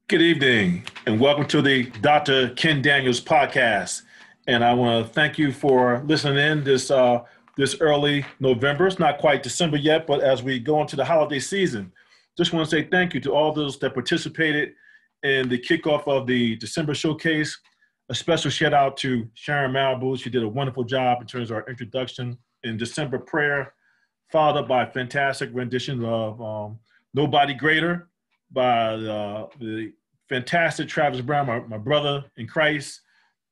Good evening, and welcome to the Dr. Ken Daniels podcast. And I want to thank you for listening in this early November. It's not quite December yet, but as we go into the holiday season, just want to say thank you to all those that participated in the kickoff of the December showcase. A special shout out to Sharon Malibu. She did a wonderful job in terms of our introduction in December prayer, followed up by a fantastic rendition of Nobody Greater by the fantastic Travis Brown, my brother in Christ.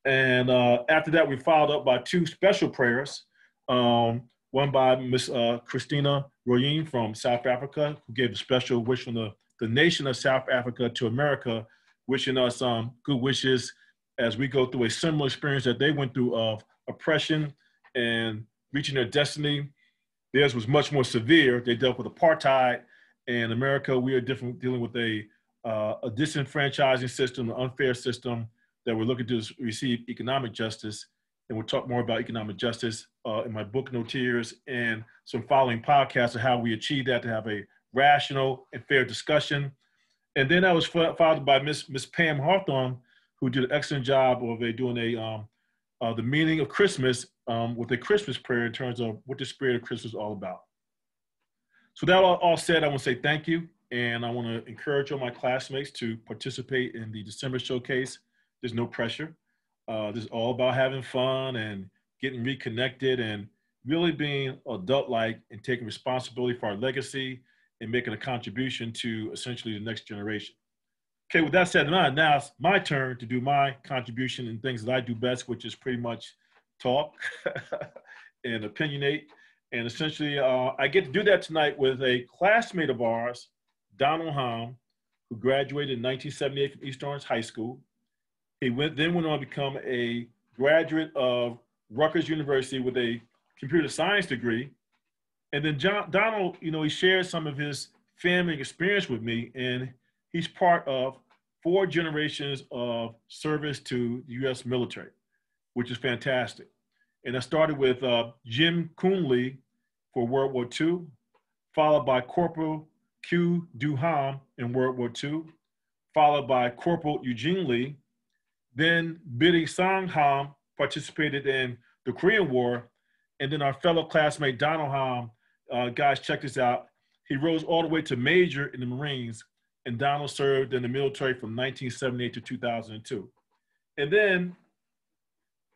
And after that, we followed up by two special prayers. One by Miss Christina Royin from South Africa, who gave a special wish from the nation of South Africa to America, wishing us good wishes as we go through a similar experience that they went through of oppression and reaching their destiny. Theirs was much more severe. They dealt with apartheid. In America, we are dealing with a disenfranchising system, an unfair system that we're looking to receive economic justice. And we'll talk more about economic justice in my book, No Tears, and some following podcasts of how we achieve that to have a rational and fair discussion. And then I was followed by Miss Pam Hawthorne, who did an excellent job of doing the meaning of Christmas with a Christmas prayer in terms of what the spirit of Christmas is all about. So that all said, I want to say thank you, and I want to encourage all my classmates to participate in the December showcase. There's no pressure. This is all about having fun and getting reconnected and really being adult-like and taking responsibility for our legacy and making a contribution to essentially the next generation. Okay, with that said, now it's my turn to do my contribution in things that I do best, which is pretty much talk and opinionate. And essentially, I get to do that tonight with a classmate of ours, Donald Hom, who graduated in 1978 from East Orange High School. He then went on to become a graduate of Rutgers University with a computer science degree. And then Donald, he shared some of his family experience with me, and he's part of 4 generations of service to the U.S. military, which is fantastic. And I started with Jim Coonley for World War II, followed by Corporal Q. Du Hom in World War II, followed by Corporal Eugene Lee. Then Biddy Sang Hom participated in the Korean War. And then our fellow classmate, Donald Hom, guys, check this out. He rose all the way to Major in the Marines, and Donald served in the military from 1978 to 2002. And then,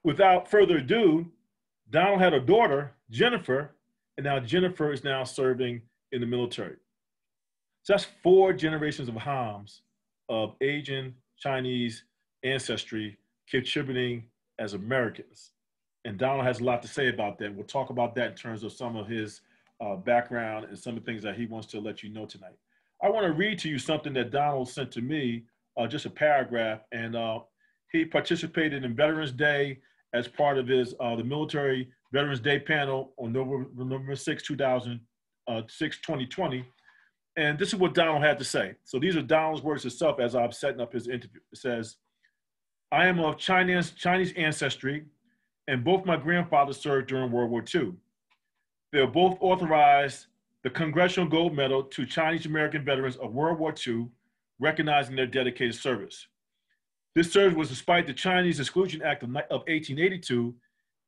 without further ado, Donald had a daughter, Jennifer, and now Jennifer is now serving in the military. So that's 4 generations of Homs of Asian, Chinese ancestry contributing as Americans. And Donald has a lot to say about that. We'll talk about that in terms of some of his background and some of the things that he wants to let you know tonight. I want to read to you something that Donald sent to me, just a paragraph, and he participated in Veterans Day as part of his the military Veterans Day panel on November 6, 2020. And this is what Donald had to say. So these are Donald's words himself as I'm setting up his interview. It says, I am of Chinese ancestry, and both my grandfathers served during World War II. They are both authorized the Congressional Gold Medal to Chinese American veterans of World War II, recognizing their dedicated service. This service was despite the Chinese Exclusion Act of 1882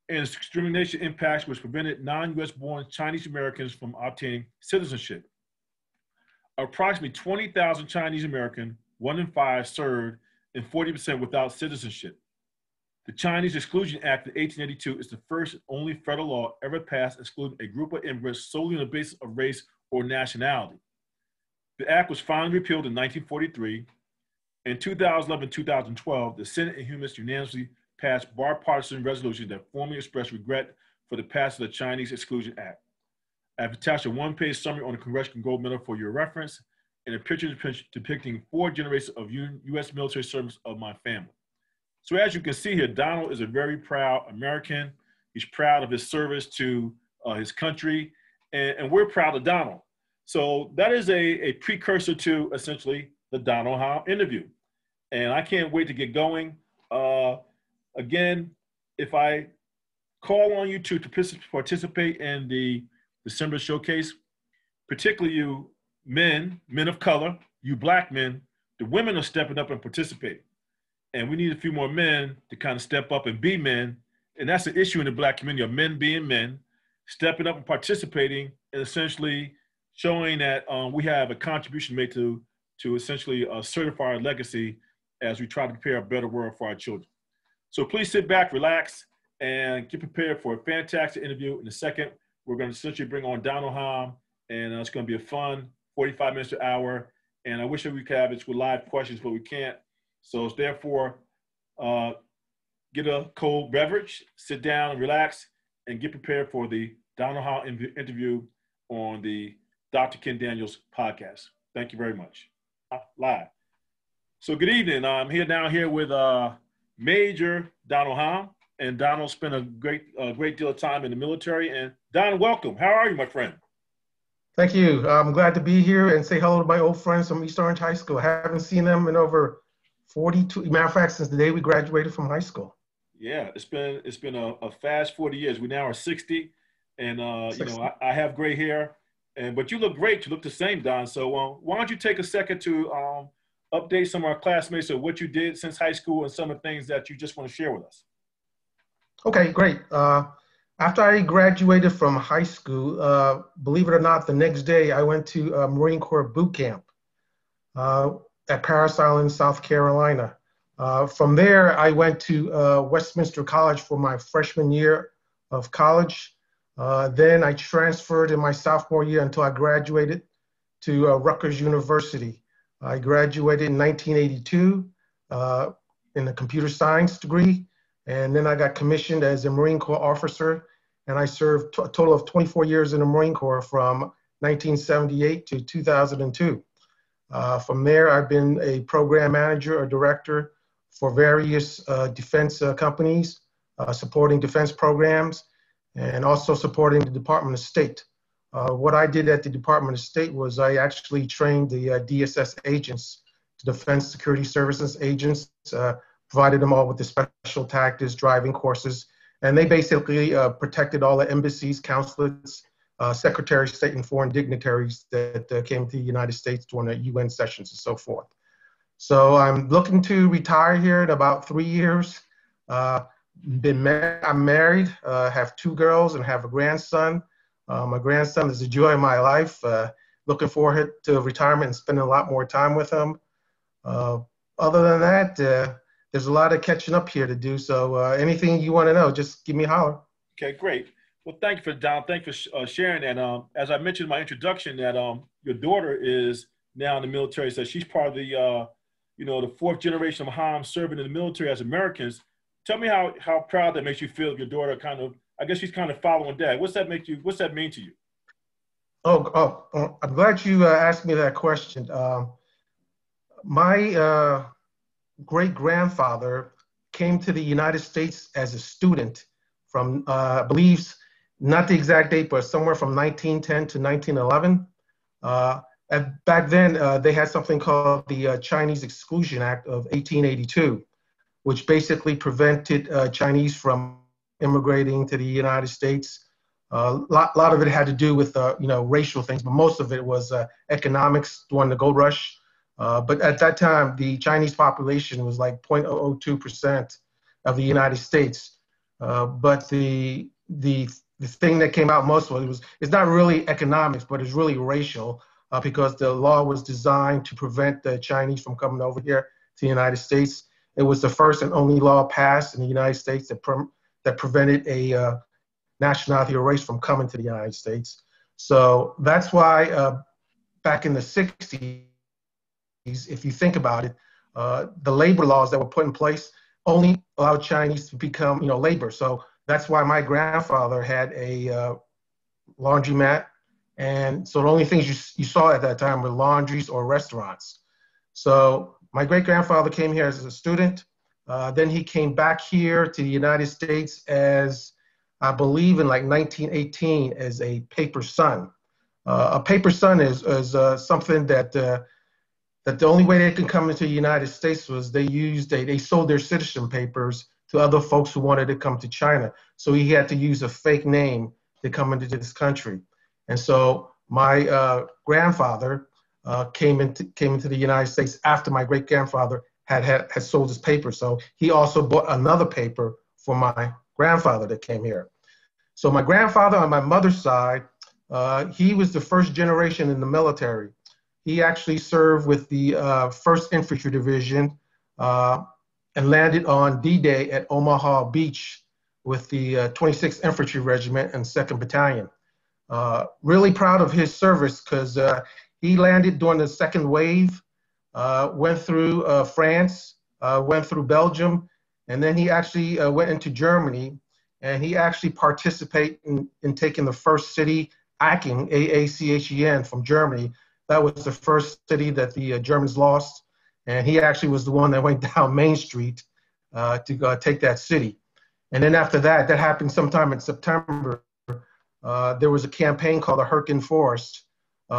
and its discrimination impacts which prevented non-US born Chinese Americans from obtaining citizenship. Approximately 20,000 Chinese American, 1 in 5 served, and 40% without citizenship. The Chinese Exclusion Act of 1882 is the first and only federal law ever passed excluding a group of immigrants solely on the basis of race or nationality. The act was finally repealed in 1943. In 2011-2012, the Senate and Humans unanimously passed bipartisan resolutions that formally expressed regret for the passage of the Chinese Exclusion Act. I've attached a 1-page summary on the Congressional Gold Medal for your reference and a picture depicting 4 generations of U.S. military service of my family. So as you can see here, Donald is a very proud American. He's proud of his service to his country, and we're proud of Donald. So that is a precursor to essentially the Donald Hom interview. And I can't wait to get going. Again, if I call on you to participate in the December showcase, particularly you men of color, you Black men the women are stepping up and participating. And we need a few more men to kind of step up and be men. And that's the issue in the Black community of men being men, stepping up and participating, and essentially showing that we have a contribution made to essentially certify our legacy as we try to prepare a better world for our children. So please sit back, relax, and get prepared for a fantastic interview. In a second, we're going to essentially bring on Donald Hom, and it's going to be a fun 45 minutes to an hour. And I wish that we could have this with live questions, but we can't. So therefore, get a cold beverage, sit down and relax, and get prepared for the Donald Hom interview on the Dr. Ken Daniels podcast. Thank you very much. Live. So good evening. I'm here with Major Donald Hom, and Donald spent a great deal of time in the military. And Don, welcome. How are you, my friend? Thank you. I'm glad to be here and say hello to my old friends from East Orange High School. I haven't seen them in over 42, matter of fact, since the day we graduated from high school. Yeah, it's been a fast 40 years. We now are 60, and 60. You know, I have gray hair, but you look great. You look the same, Don. So why don't you take a second to update some of our classmates of what you did since high school and some of the things that you just want to share with us. Okay, great. After I graduated from high school, believe it or not, the next day I went to Marine Corps boot camp at Parris Island, South Carolina. From there, I went to Westminster College for my freshman year of college. Then I transferred in my sophomore year until I graduated to Rutgers University. I graduated in 1982 in a computer science degree, and then I got commissioned as a Marine Corps officer, and I served a total of 24 years in the Marine Corps from 1978 to 2002. From there, I've been a program manager or director for various defense companies, supporting defense programs, and also supporting the Department of State. What I did at the Department of State was I actually trained the DSS agents, the Defense Security Services agents, provided them all with the special tactics, driving courses, and they basically protected all the embassies, consulates, Secretary of State and foreign dignitaries that came to the United States during the UN sessions and so forth. So I'm looking to retire here in about 3 years. I'm married, have 2 girls and have a grandson. My grandson is the joy of my life. Looking forward to retirement and spending a lot more time with him. Other than that, there's a lot of catching up here to do. So anything you want to know, just give me a holler. Okay, great. Well, thank you for Don. Thank you for sharing that. As I mentioned in my introduction, that your daughter is now in the military, so she's part of the the 4th generation of Hom serving in the military as Americans. Tell me how proud that makes you feel. Your daughter I guess she's kind of following dad. What's that mean to you? Oh, I'm glad you asked me that question. My great grandfather came to the United States as a student from, I believe, not the exact date, but somewhere from 1910 to 1911. Back then, they had something called the Chinese Exclusion Act of 1882, which basically prevented Chinese from immigrating to the United States. A lot of it had to do with racial things, but most of it was economics during the gold rush. But at that time, the Chinese population was like 0.002% of the United States. But the thing that came out most of it's not really economics, but it's really racial. Because the law was designed to prevent the Chinese from coming over here to the United States. It was the first and only law passed in the United States that prevented a nationality or race from coming to the United States. So that's why back in the 60s, if you think about it, the labor laws that were put in place only allowed Chinese to become labor. So that's why my grandfather had a laundromat. And so the only things you saw at that time were laundries or restaurants. So my great-grandfather came here as a student. Then he came back here to the United States as, I believe in like 1918, as a paper son. A paper son is something that the only way they can come into the United States was they sold their citizen papers to other folks who wanted to come to China. So he had to use a fake name to come into this country. And so my grandfather came into the United States after my great grandfather had sold his paper. So he also bought another paper for my grandfather that came here. So my grandfather on my mother's side, he was the first generation in the military. He actually served with the 1st Infantry Division and landed on D-Day at Omaha Beach with the 26th Infantry Regiment and 2nd Battalion. Really proud of his service because he landed during the second wave, went through France, went through Belgium, and then he actually went into Germany, and he actually participated in taking the first city, Aachen, A-A-C-H-E-N, from Germany. That was the first city that the Germans lost, and he actually was the one that went down Main Street to take that city. And then after that, that happened sometime in September. There was a campaign called the Hürtgen Forest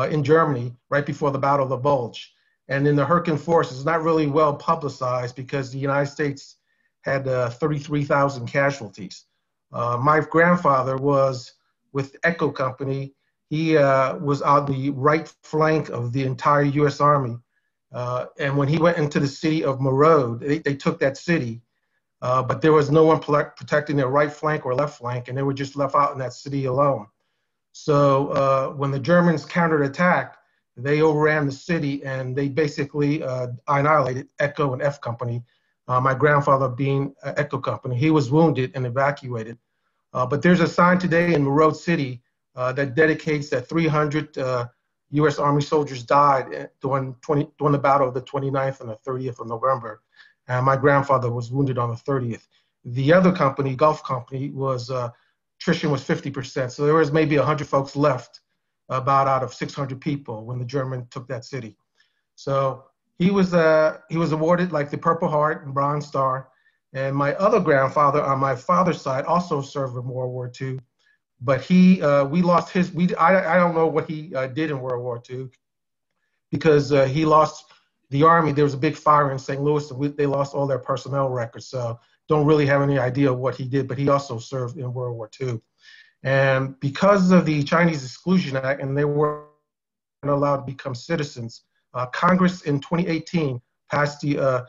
in Germany right before the Battle of the Bulge. And in the Hürtgen Forest, it's not really well publicized because the United States had 33,000 casualties. My grandfather was with Echo Company. He was on the right flank of the entire U.S. Army. And when he went into the city of Merode, they took that city, but there was no one protecting their right flank or left flank, and they were just left out in that city alone. So when the Germans counterattacked, they overran the city and they basically annihilated Echo and F Company. My grandfather being Echo Company, he was wounded and evacuated. But there's a sign today in Merode City that dedicates that 300 U.S. Army soldiers died during the battle of the 29th and the 30th of November. And my grandfather was wounded on the 30th. The other company, Gulf Company, was attrition was 50%. So there was maybe 100 folks left, about out of 600 people when the German took that city. So he was awarded like the Purple Heart and Bronze Star. And my other grandfather on my father's side also served in World War II, but we lost his. I don't know what he did in World War II because he lost the Army. There was a big fire in St. Louis, and they lost all their personnel records. So don't really have any idea of what he did, but he also served in World War II. And because of the Chinese Exclusion Act, and they weren't allowed to become citizens, Congress in 2018 passed the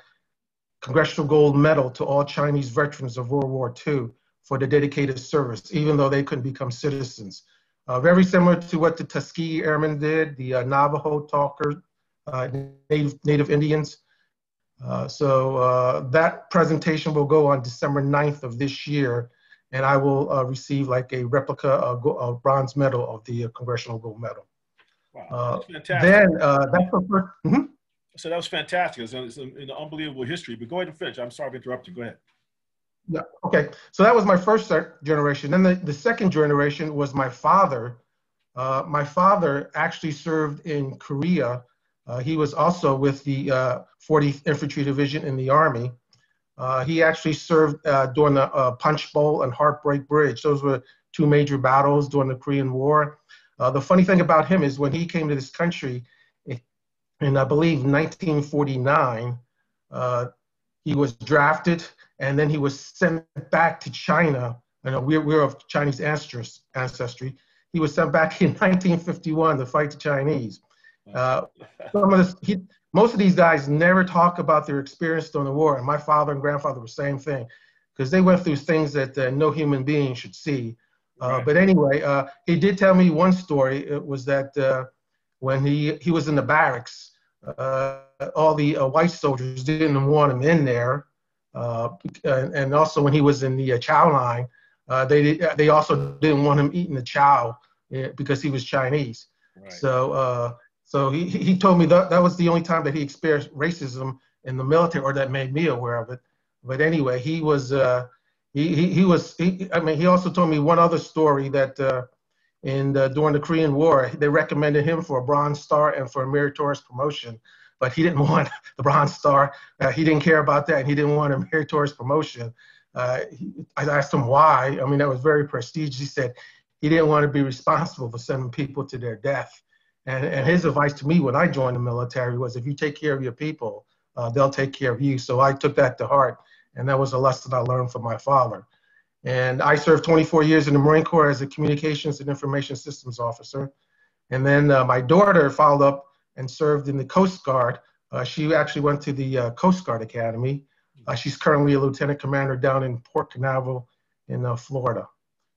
Congressional Gold Medal to all Chinese veterans of World War II for the dedicated service, even though they couldn't become citizens. Very similar to what the Tuskegee Airmen did, the Navajo talker, Native Indians. So that presentation will go on December 9th of this year, and I will receive like a replica of bronze medal of the Congressional Gold Medal. Wow, that's fantastic. Then that's the first. Mm-hmm. So that was fantastic. It's an unbelievable history. But go ahead and finish. I'm sorry to interrupt you. Go ahead. Yeah. Okay. So that was my first generation. Then the second generation was my father. My father actually served in Korea. He was also with the 40th Infantry Division in the Army. He actually served during the Punch Bowl and Heartbreak Bridge. Those were two major battles during the Korean War. The funny thing about him is when he came to this country in, I believe, 1949, he was drafted and then he was sent back to China. You know, we're of Chinese ancestry. He was sent back in 1951 to fight the Chinese. Most of these guys never talk about their experience during the war, and my father and grandfather were the same thing, because they went through things that no human being should see. Right. But anyway, he did tell me one story. It was that when he was in the barracks, all the white soldiers didn't want him in there, and also when he was in the chow line, they also didn't want him eating the chow because he was Chinese. Right. So he told me that was the only time that he experienced racism in the military, or that made me aware of it. But anyway, he also told me one other story that during the Korean War, they recommended him for a Bronze Star and for a meritorious promotion, but he didn't want the Bronze Star. He didn't care about that, and he didn't want a meritorious promotion. I asked him why. I mean, that was very prestigious. He said he didn't want to be responsible for sending people to their death. And his advice to me when I joined the military was, if you take care of your people, they'll take care of you. So I took that to heart, and that was a lesson I learned from my father. And I served 24 years in the Marine Corps as a communications and information systems officer. And then my daughter followed up and served in the Coast Guard. She actually went to the Coast Guard Academy. She's currently a lieutenant commander down in Port Canaveral in Florida.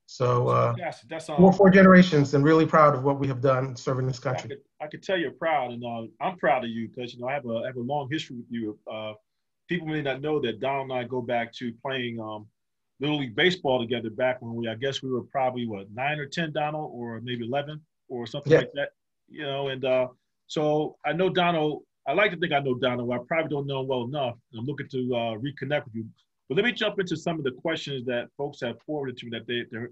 So that's four generations, and really proud of what we have done serving this country. I could tell you're proud, and I'm proud of you because I have a long history with you. People may not know that Donald and I go back to playing Little League baseball together back when I guess we were probably 9 or 10, Donald, or maybe 11 or something like that. And so I know Donald. I like to think I know Donald. I probably don't know him well enough. I'm looking to reconnect with you. But let me jump into some of the questions that folks have forwarded to me that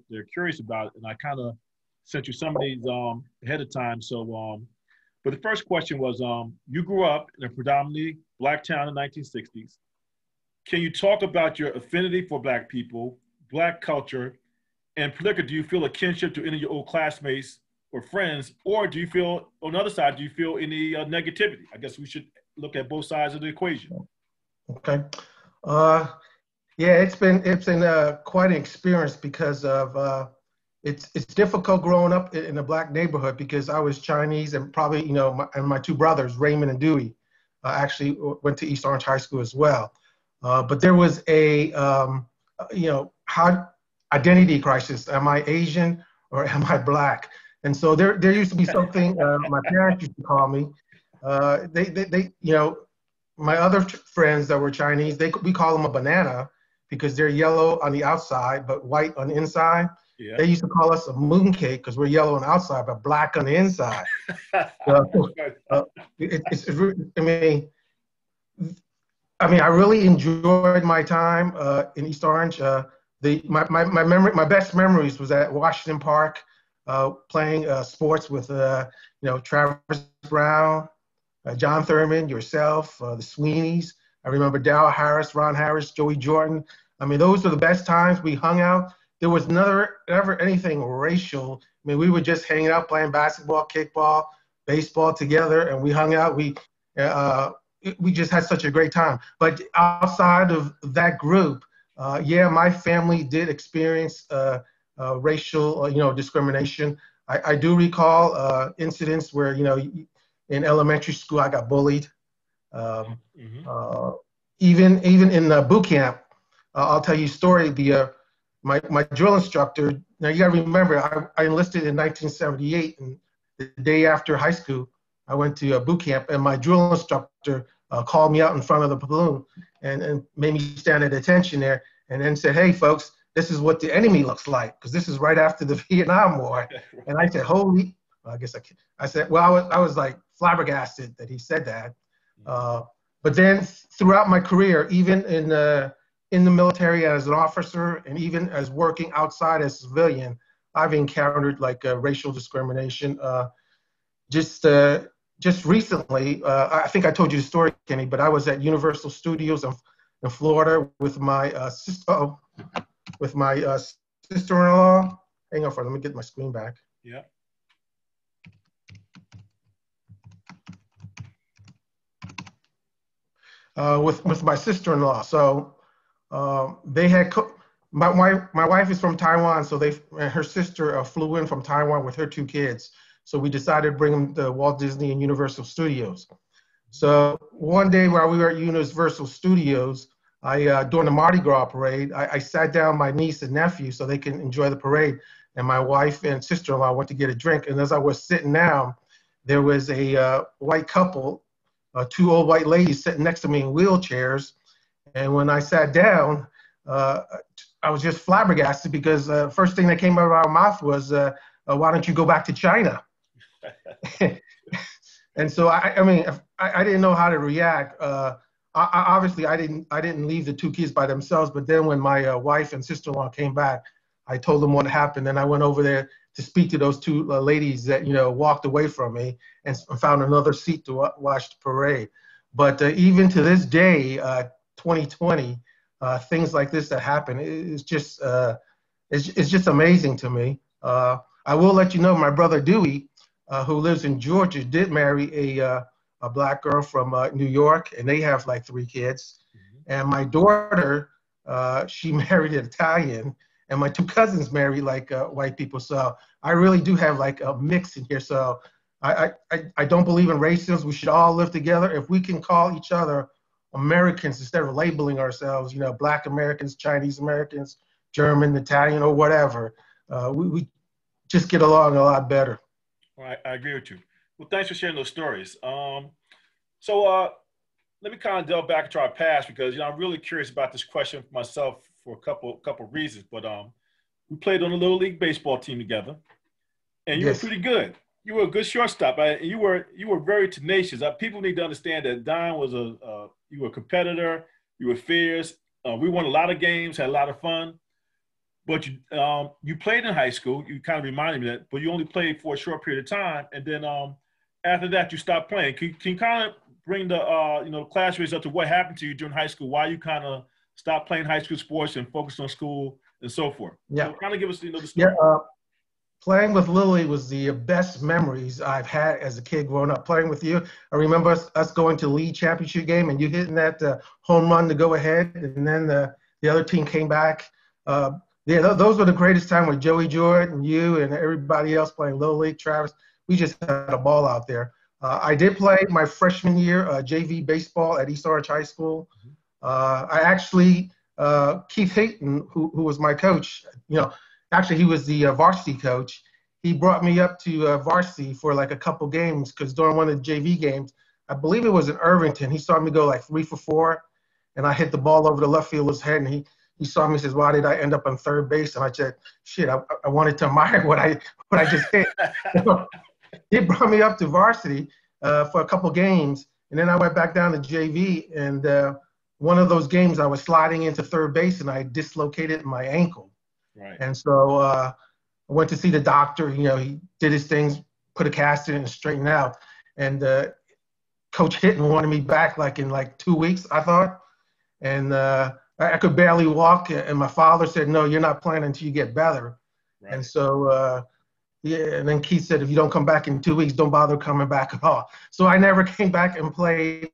they're curious about, and I kind of sent you some of these ahead of time. So, but the first question was, you grew up in a predominantly Black town in the 1960s. Can you talk about your affinity for Black people, Black culture, and particularly, do you feel a kinship to any of your old classmates or friends, or do you feel, on the other side, do you feel any negativity? I guess we should look at both sides of the equation. Okay. Yeah, it's been quite an experience because of it's difficult growing up in a Black neighborhood because I was Chinese, and probably my two brothers, Raymond and Dewey, actually went to East Orange High School as well. But there was a how identity crisis. Am I Asian or am I Black? And so there used to be something my parents used to call me. My other friends that were Chinese, we call them a banana because they're yellow on the outside but white on the inside. Yeah. They used to call us a mooncake because we're yellow on the outside but Black on the inside. I really enjoyed my time in East Orange. My best memories was at Washington Park, playing sports with Travis Brown, John Thurman, yourself, the Sweeneys. I remember Darryl Harris, Ron Harris, Joey Jordan. Those were the best times. We hung out. There was never anything racial. We were just hanging out, playing basketball, kickball, baseball together, and we hung out. We just had such a great time. But outside of that group, my family did experience racial, discrimination. I do recall incidents where, in elementary school, I got bullied. Even in boot camp, I'll tell you a story. My drill instructor. Now you got to remember, I enlisted in 1978, and the day after high school, I went to boot camp, and my drill instructor called me out in front of the platoon and made me stand at attention there, and then said, "Hey, folks, this is what the enemy looks like," because this is right after the Vietnam War. And I said, "Holy!" I said, well, I was like flabbergasted that he said that. But then throughout my career, even in the military as an officer, and even as working outside as a civilian, I've encountered racial discrimination. Just recently, I think I told you the story, Kenny, but I was at Universal Studios in Florida with my sister-in-law. Hang on let me get my screen back. Yeah. With my sister-in-law. So they had my wife is from Taiwan, so her sister flew in from Taiwan with her two kids. So we decided to bring them to Walt Disney and Universal Studios. So one day while we were at Universal Studios, during the Mardi Gras parade, I sat down my niece and nephew so they can enjoy the parade. And my wife and sister-in-law went to get a drink. And as I was sitting down, there was a white couple, two old white ladies sitting next to me in wheelchairs. And when I sat down, I was just flabbergasted because the first thing that came out of our mouth was, why don't you go back to China? And so I didn't know how to react. Obviously, I didn't leave the two kids by themselves. But then when my wife and sister-in-law came back, I told them what happened, and I went over there to speak to those two ladies that walked away from me and found another seat to watch the parade. But even to this day, 2020, things like this that happen is just it's just amazing to me. I will let you know, my brother Dewey, who lives in Georgia, did marry a Black girl from New York, and they have 3 kids. Mm-hmm. And my daughter, she married an Italian, and my 2 cousins married white people. So I really do have a mix in here. So I don't believe in racism. We should all live together. If we can call each other Americans instead of labeling ourselves, Black Americans, Chinese Americans, German, Italian, or whatever, we just get along a lot better. I agree with you. Well, thanks for sharing those stories. So let me kind of delve back into our past because I'm really curious about this question for myself for a couple reasons. But we played on a little league baseball team together, and you were Yes. pretty good. You were a good shortstop. You were very tenacious. People need to understand that Don was you were a competitor. You were fierce. We won a lot of games, had a lot of fun. But you played in high school. You kind of reminded me that, but you only played for a short period of time, and then after that you stopped playing. Can you kind of bring the classmates up to what happened to you during high school? Why you kind of stopped playing high school sports and focused on school and so forth? Yeah. So kind of give us the story. Yeah. Playing with Lily was the best memories I've had as a kid growing up. Playing with you, I remember us going to the league championship game and you hitting that home run to go ahead, and then the other team came back. Those were the greatest time with Joey Jordan, you, and everybody else playing Little League. Travis, we just had a ball out there. I did play my freshman year JV baseball at East Orange High School. I actually, Keith Hayton, who was my coach, actually, he was the varsity coach. He brought me up to varsity for like a couple games because during one of the JV games, I believe it was in Irvington, he saw me go like 3 for 4, and I hit the ball over the left fielder's head, and he saw me and says, "Why did I end up on third base?" And I said, "Shit, I wanted to admire what I just hit." He brought me up to varsity for a couple games, and then I went back down to JV, and one of those games I was sliding into third base, and I dislocated my ankle. Right. And so I went to see the doctor. He did his things, put a cast in and straightened out. And Coach Hitton wanted me back in 2 weeks, I thought. And I could barely walk. And my father said, "No, you're not playing until you get better." Right. And so, and then Keith said, "If you don't come back in 2 weeks, don't bother coming back at all." So I never came back and played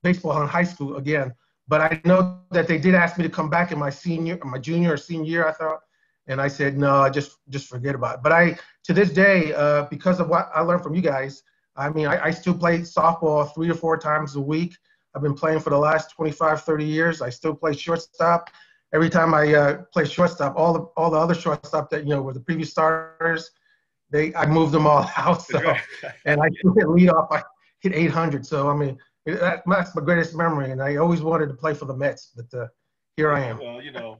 baseball in high school again. But I know that they did ask me to come back in my junior or senior year, I thought. And I said, no, just forget about it. But to this day, because of what I learned from you guys, I still play softball 3 or 4 times a week. I've been playing for the last 25, 30 years. I still play shortstop. Every time I play shortstop, all the other shortstop that, were the previous starters, I moved them all out. So, and I still hit leadoff. I hit 800. So, that's my greatest memory, and I always wanted to play for the Mets, but here I am. Well,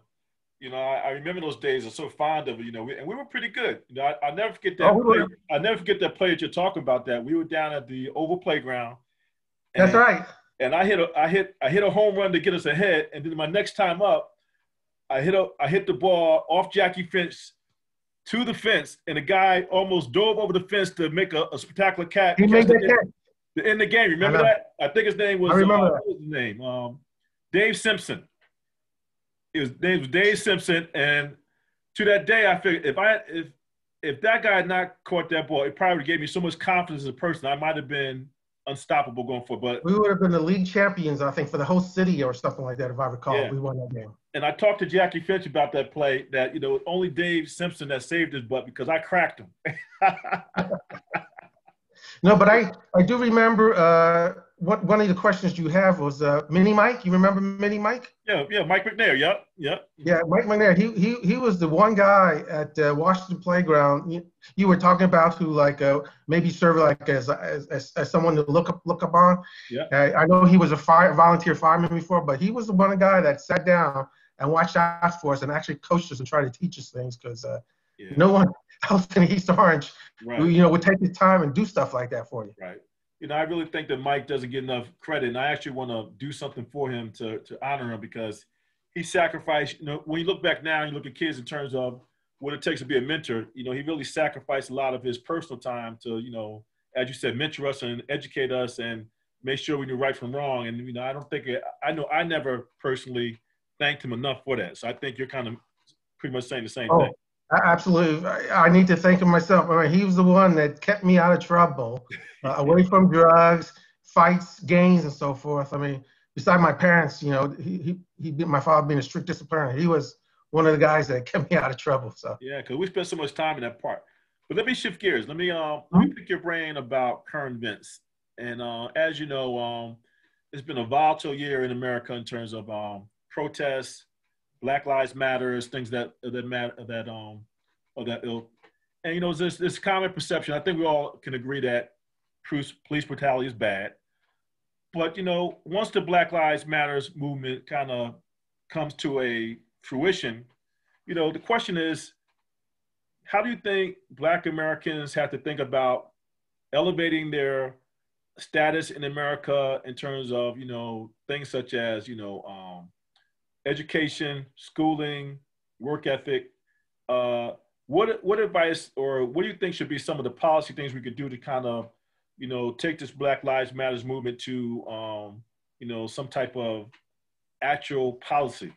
I remember those days. I'm so fond of it. And we were pretty good. I never forget that. I never forget that play that you're talking about. That we were down at the Oval Playground. That's right. And I hit a home run to get us ahead, and then my next time up, I hit the ball off Jackie Finch to the fence, and the guy almost dove over the fence to make a spectacular catch. He made that catch. To end the game. Remember that? I think his name was. I remember what was his name? Dave Simpson. His name was Dave Simpson, and to that day, I figured if that guy had not caught that ball, it probably gave me so much confidence as a person. I might have been unstoppable going forward. But we would have been the league champions, I think, for the whole city or something like that, if I recall. Yeah. We won that game. And I talked to Jackie Finch about that play. That only Dave Simpson that saved his butt because I cracked him. No, but I do remember one of the questions you have was Mini Mike. You remember Mini Mike? Yeah, Mike McNair. Yep. Yeah, Mike McNair. He was the one guy at Washington Playground you were talking about who maybe served as someone to look up on. Yeah. I know he was a volunteer fireman before, but he was the one guy that sat down and watched out for us and actually coached us and tried to teach us things because no one else in East Orange, would take the time and do stuff like that for you. Right. I really think that Mike doesn't get enough credit, and I actually want to do something for him to honor him because he sacrificed. When you look back now, and you look at kids in terms of what it takes to be a mentor. He really sacrificed a lot of his personal time to, as you said, mentor us and educate us and make sure we knew right from wrong. And I don't think I never personally thanked him enough for that. So I think you're kind of pretty much saying the same thing. Absolutely. I need to thank him myself. He was the one that kept me out of trouble, away from drugs, fights, gangs, and so forth. Besides my parents, my father being a strict disciplinarian, he was one of the guys that kept me out of trouble. So yeah, because we spent so much time in that park. But let me shift gears. Let me pick your brain about current events. And as you know, it's been a volatile year in America in terms of protests, Black Lives Matters, things that matter of that ilk. And you know, there's this common perception. I think we all can agree that police brutality is bad. But you know, once the Black Lives Matters movement kind of comes to a fruition, you know, the question is, how do you think Black Americans have to think about elevating their status in America in terms of, you know, things such as, you know, education, schooling, work ethic? What advice or what do you think should be some of the policy things we could do to kind of, you know, take this Black Lives Matters movement to, you know, some type of actual policy?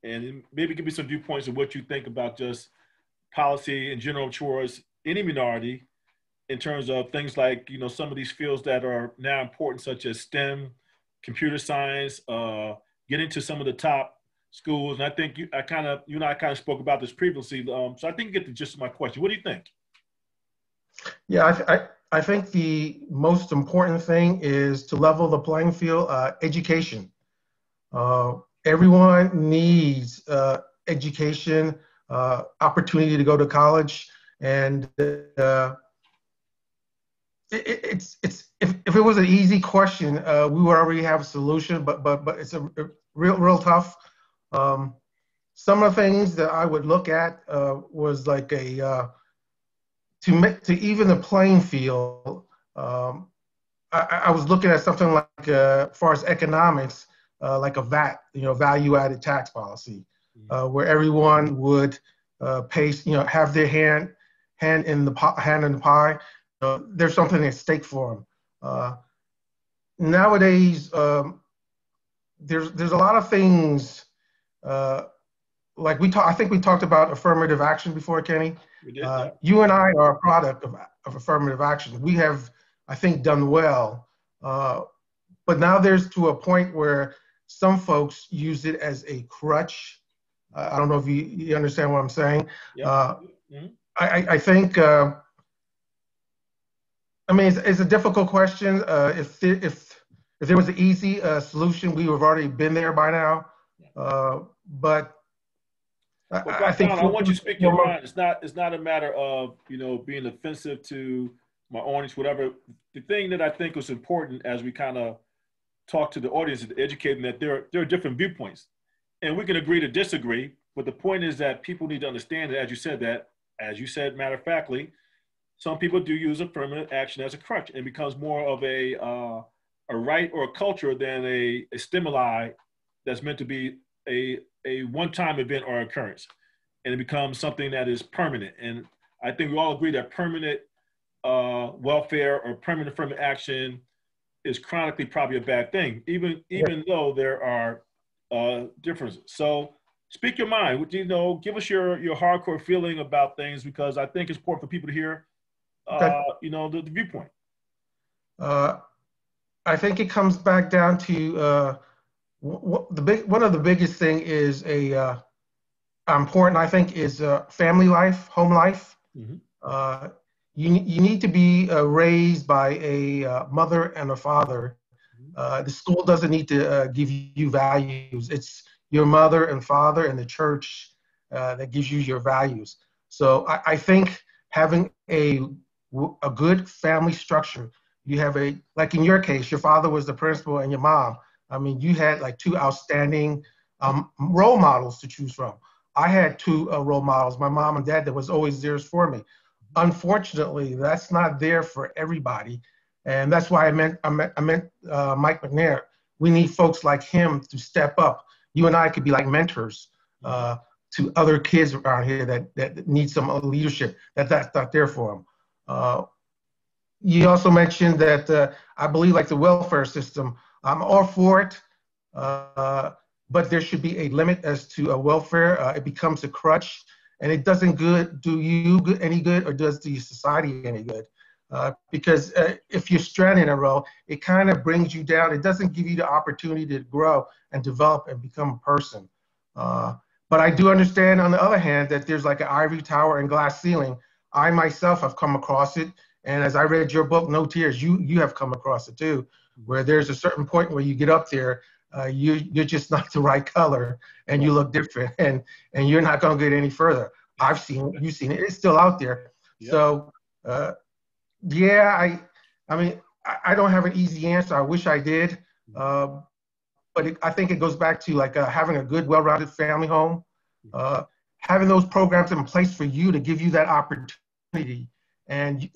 And maybe give me some viewpoints of what you think about just policy in general towards any minority in terms of things like, you know, some of these fields that are now important, such as STEM, computer science, getting to some of the top schools. And I think you and I kind of spoke about this previously. So I think you get the gist of my question. What do you think? Yeah, I think the most important thing is to level the playing field, education. Everyone needs education, opportunity to go to college, and if it was an easy question, we would already have a solution. But it's a real tough. Some of the things that I would look at was like to even the playing field. I was looking at something like as far as economics, like a VAT, you know, value-added tax policy, where everyone would pay, you know, have their hand in the pie. There's something at stake for them. Nowadays, there's a lot of things. Like I think we talked about affirmative action before, Kenny. We did, yeah. You and I are a product of affirmative action. We have, I think, done well. But now there's to a point where some folks use it as a crutch. I don't know if you understand what I'm saying. Yeah. I think, I mean, it's a difficult question. If there was an easy solution, we would have already been there by now. But I think I want you to speak your mind. It's not a matter of, you know, being offensive to my audience, whatever. The thing that I think was important as we kind of talk to the audience is to educate them that there are different viewpoints, and we can agree to disagree. But the point is that people need to understand that, as you said, matter of factly, some people do use affirmative action as a crutch and becomes more of a right or a culture than a stimuli that's meant to be a one-time event or occurrence, and it becomes something that is permanent. And I think we all agree that permanent welfare or permanent affirmative action is chronically probably a bad thing, even though there are differences. So speak your mind. You know, give us your hardcore feeling about things, because I think it's important for people to hear, you know, the viewpoint. I think it comes back down to one of the biggest thing is important, I think, is family life, home life. Mm-hmm. You need to be raised by a mother and a father. The school doesn't need to give you values. It's your mother and father and the church that gives you your values. So I think having a good family structure, you have like in your case, your father was the principal and your mom. I mean, you had like two outstanding role models to choose from. I had two role models, my mom and dad, that was always there for me. Unfortunately, that's not there for everybody. And that's why I meant Mike McNair. We need folks like him to step up. You and I could be like mentors to other kids around here that need some leadership, that's not there for them. You also mentioned that I believe like the welfare system, I'm all for it, but there should be a limit as to welfare. It becomes a crutch, and it doesn't do you any good, or does the society any good. Because if you're stranded in a row, it kind of brings you down. It doesn't give you the opportunity to grow and develop and become a person. But I do understand, on the other hand, that there's like an ivory tower and glass ceiling. I myself have come across it. And as I read your book, No Tears, you have come across it too, where there's a certain point where you get up there, you're just not the right color and you look different and you're not going to get any further. I've seen it, you've seen it, it's still out there. Yep. So, yeah, I mean, I don't have an easy answer. I wish I did. But I think it goes back to like having a good, well-rounded family home, having those programs in place for you to give you that opportunity. And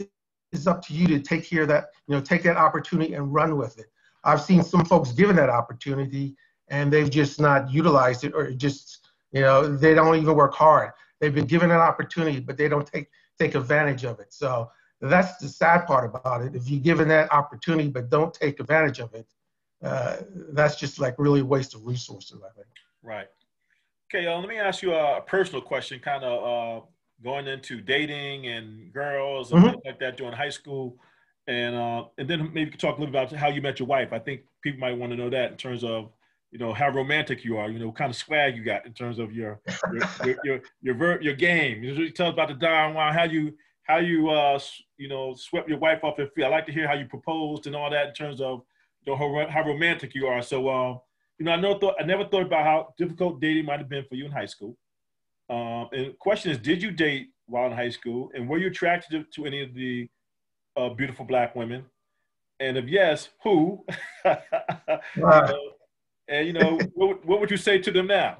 it's up to you to take care of that, take that opportunity and run with it. I've seen some folks given that opportunity and they've just not utilized it, or just, they don't even work hard. They've been given an opportunity, but they don't take advantage of it. So that's the sad part about it. If you're given that opportunity, but don't take advantage of it, that's just like really a waste of resources, I think. Right. Okay, let me ask you a personal question, kind of going into dating and girls and things like that during high school. And then maybe you could talk a little about how you met your wife. I think people might want to know that in terms of, how romantic you are, what kind of swag you got in terms of your game. You tell us about the Don Juan, how you swept your wife off her feet. I like to hear how you proposed and all that in terms of how romantic you are. So, I never thought about how difficult dating might have been for you in high school. And the question is, did you date while in high school? And were you attracted to any of the beautiful Black women? And if yes, who? What would you say to them now?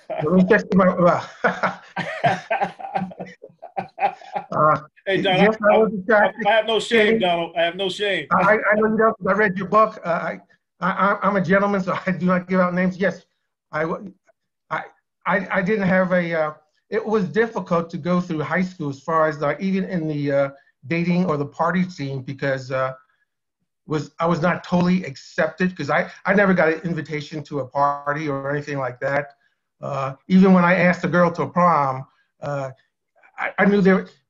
Let me check my, hey, Don, yes, I have no shame, Donald. I have no shame. I know you don't, because I read your book. I'm a gentleman, so I do not give out names. Yes, I didn't have it was difficult to go through high school as far as even in the dating or the party scene, because I was not totally accepted, because I never got an invitation to a party or anything like that. Even when I asked a girl to a prom, I knew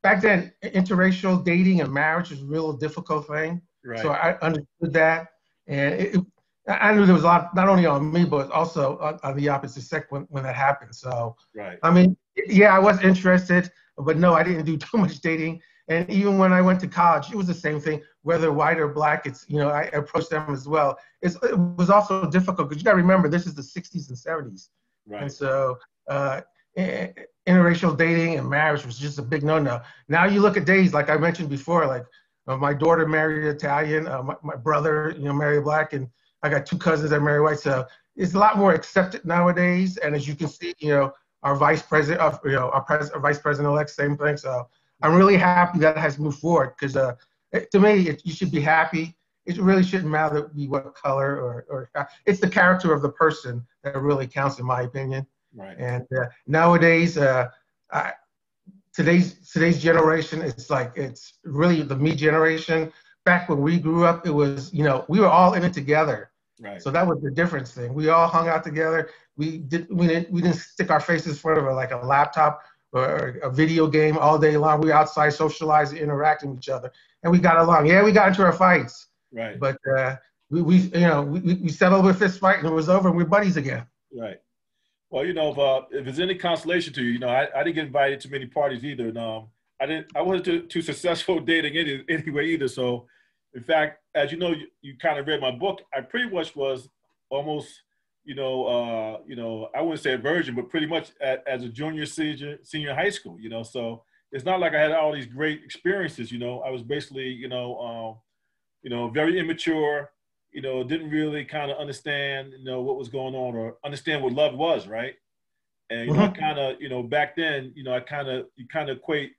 back then interracial dating and marriage was a real difficult thing. Right. So I understood that. And I knew there was a lot, not only on me, but also on the opposite sex when that happened. So, right. I mean, yeah, I was interested, but no, I didn't do too much dating. And even when I went to college, it was the same thing, whether white or Black, I approached them as well. It was also difficult because you got to remember, this is the 60s and 70s. Right. And so interracial dating and marriage was just a big no-no. Now you look at days, like I mentioned before, like my daughter married Italian, my brother, married Black, and I got 2 cousins that married white. So it's a lot more accepted nowadays. And as you can see, our vice president, our vice president-elect, same thing. So I'm really happy that has moved forward, because to me, you should be happy. It really shouldn't matter what color or it's the character of the person that really counts, in my opinion. Right. And nowadays, today's generation, it's really the me generation. Back when we grew up, it was, we were all in it together. Right. So that was the difference thing. We all hung out together. We didn't stick our faces in front of a laptop or a video game all day long. We were outside socializing, interacting with each other, and we got along. Yeah, we got into our fights. Right. But we settled with fist fight and it was over and we're buddies again. Right. Well, if there's any consolation to you, I didn't get invited to many parties either. And I wasn't too successful dating anyway either. So, in fact, as you know, you kind of read my book. I pretty much was almost, I wouldn't say a virgin, but pretty much as a junior, senior high school. So it's not like I had all these great experiences. I was basically, very immature. Didn't really kind of understand, what was going on or understand what love was, right? And I kind of, back then, you kind of equate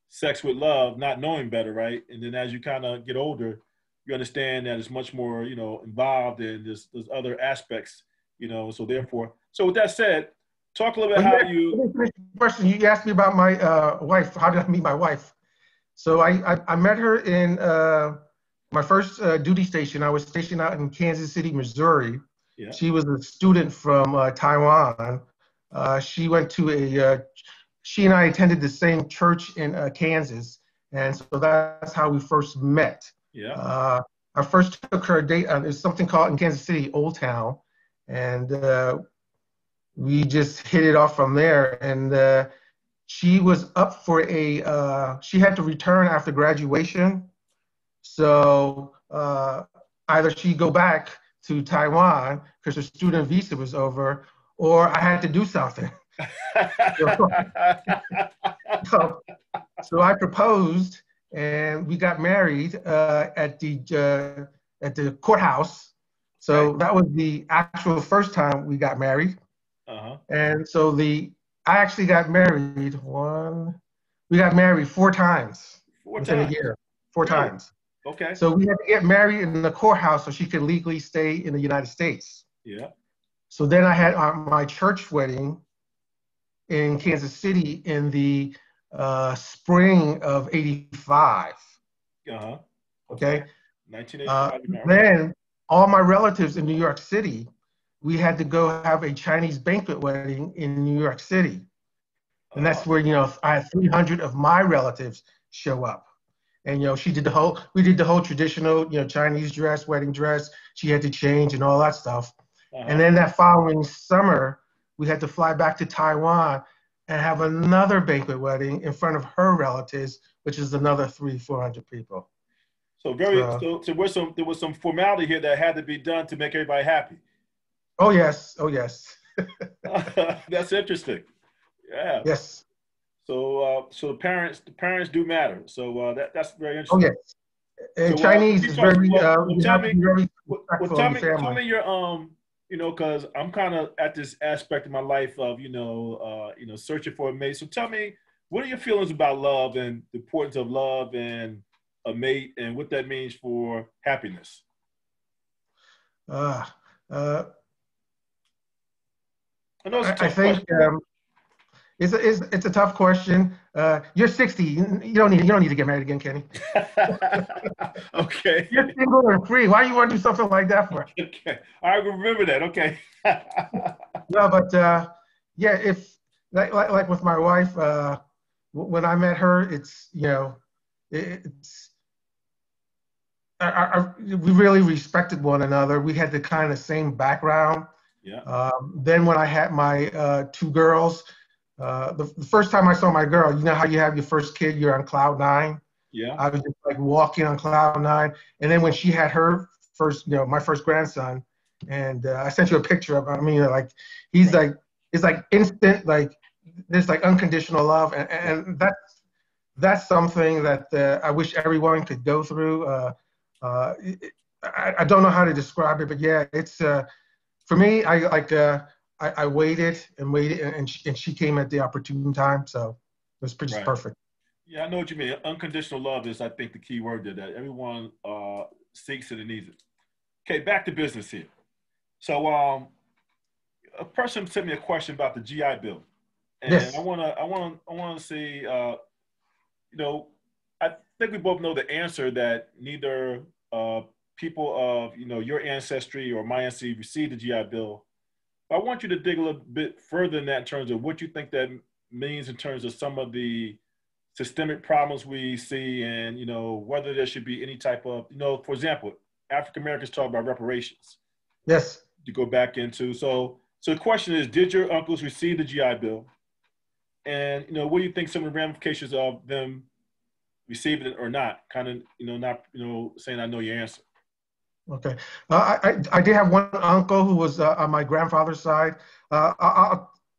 sex with love, not knowing better, right? And then as you kind of get older, you understand that it's much more, involved and there's other aspects, So therefore, with that said, talk a little bit how you. Question you asked me about my wife. How did I meet my wife? So I met her in my first duty station. I was stationed out in Kansas City, Missouri. Yeah. She was a student from Taiwan. She went to she and I attended the same church in Kansas. And so that's how we first met. Yeah. I first took her a date. There's something called in Kansas City, Old Town. And we just hit it off from there. And she was up for she had to return after graduation. So either she go back to Taiwan because her student visa was over, or I had to do something. So, so, so I proposed, and we got married at the courthouse. Okay. So that was the actual first time we got married. Uh-huh. And so I actually got married we got married 4 times Four within a times. year, four Really? times. Okay. So we had to get married in the courthouse so she could legally stay in the United States. Yeah. So then I had my church wedding in Kansas City in the spring of '85. Uh-huh. Okay. Okay. 1985, you married. Okay. Then all my relatives in New York City, we had to go have a Chinese banquet wedding in New York City. And that's where, I had 300 of my relatives show up. And, we did the whole traditional, Chinese dress, wedding dress. She had to change and all that stuff. And Uh-huh. then that following summer, we had to fly back to Taiwan and have another banquet wedding in front of her relatives, which is another 300-400 people. So So, there was some formality here that had to be done to make everybody happy. oh yes, oh yes, That's interesting. Yeah. yes, So the parents do matter. So that's very oh interesting. yes. And So Chinese you is talk, very, well, you tell have to me, be very well, respectful of your tell family. me your because I'm kind of at this aspect of my life of searching for a mate. So tell me, what are your feelings about love and the importance of love and a mate and what that means for happiness? Uh, uh, I know it's a I tough think question. it's a tough question. You're 60. You don't need to get married again, Kenny. Okay. You're single and free. Why do you want to do something like that for? Okay. I remember that. Okay. No, but yeah, if like with my wife, when I met her, it's we really respected one another. We had the kind of same background. Yeah. Then when I had my 2 girls, the first time I saw my girl, you know how you have your first kid, you're on cloud nine. Yeah. I was just like walking on cloud nine. And then when she had her first, my first grandson, and I sent you a picture of him. I mean, like he's Right. like it's like instant, like there's like unconditional love, and, Right. and that's something that I wish everyone could go through. Uh, I don't know how to describe it, but yeah, it's for me. I waited and waited, and she came at the opportune time, so it was just Right. perfect. Yeah, I know what you mean. Unconditional love is, I think, the key word there that everyone seeks it and needs it. Okay, back to business here. So, a person sent me a question about the GI Bill, and Yes, I wanna see. You know, I think we both know the answer that neither people of your ancestry or my ancestry received the GI Bill. I want you to dig a little bit further in that in terms of what you think that means in terms of some of the systemic problems we see, and whether there should be any type of for example, African Americans talk about reparations yes. to go back into. So the question is, did your uncles receive the GI Bill? And what do you think some of the ramifications of them receiving it or not? Kind of not saying I know your answer. Okay. I did have one uncle who was on my grandfather's side.